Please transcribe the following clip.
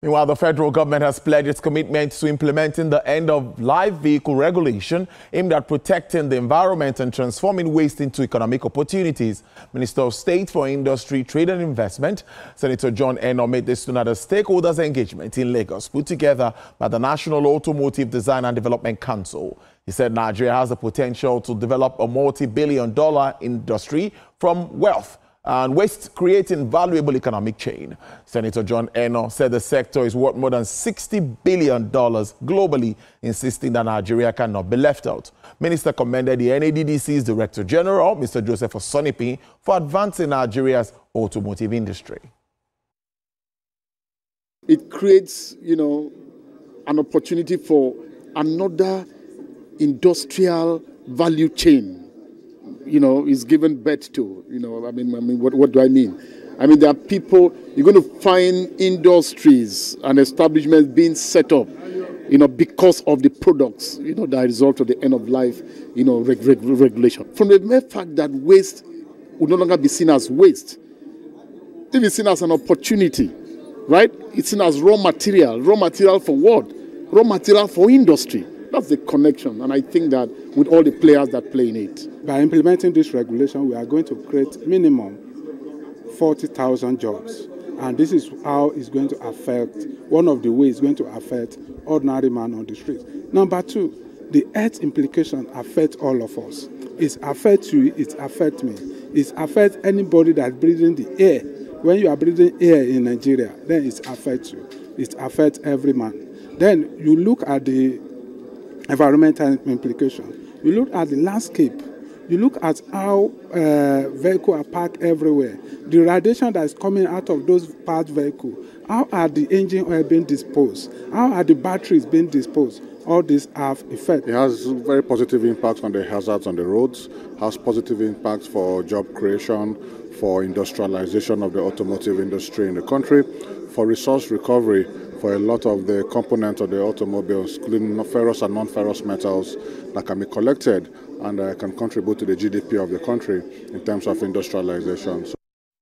Meanwhile, the federal government has pledged its commitment to implementing the end-of-life vehicle regulation aimed at protecting the environment and transforming waste into economic opportunities. Minister of State for Industry, Trade and Investment, Senator John Eno, made this known at a stakeholders engagement in Lagos put together by the National Automotive Design and Development Council. He said Nigeria has the potential to develop a multi-billion-dollar industry from wealth and waste, creating valuable economic chain. Senator John Eno said the sector is worth more than $60 billion globally, insisting that Nigeria cannot be left out. Minister commended the NADDC's Director General, Mr. Joseph Osonipi, for advancing Nigeria's automotive industry. It creates, an opportunity for another industrial value chain. Is given birth to, what do I mean? There are people, you're going to find industries and establishments being set up, because of the products, that result of the end of life, regulation. From the mere fact that waste will no longer be seen as waste, it is seen as an opportunity, right? It's seen as raw material. Raw material for what? Raw material for industry. That's the connection, and I think that with all the players that play in it. By implementing this regulation, we are going to create minimum 40,000 jobs. And this is how it's going to affect, one of the ways it's going to affect ordinary man on the street. Number two, the health implication affects all of us. It affects you, it affects me. It affects anybody that's breathing the air. When you are breathing air in Nigeria, then it affects you. It affects every man. Then you look at the environmental implication. You look at the landscape. You look at how vehicles are parked everywhere. The radiation that is coming out of those parked vehicles. How are the engine oil being disposed? How are the batteries being disposed? All these have effect. It has very positive impact on the hazards on the roads, has positive impacts for job creation, for industrialization of the automotive industry in the country, for resource recovery, for a lot of the components of the automobiles, including ferrous and non-ferrous metals that can be collected and can contribute to the GDP of the country in terms of industrialization.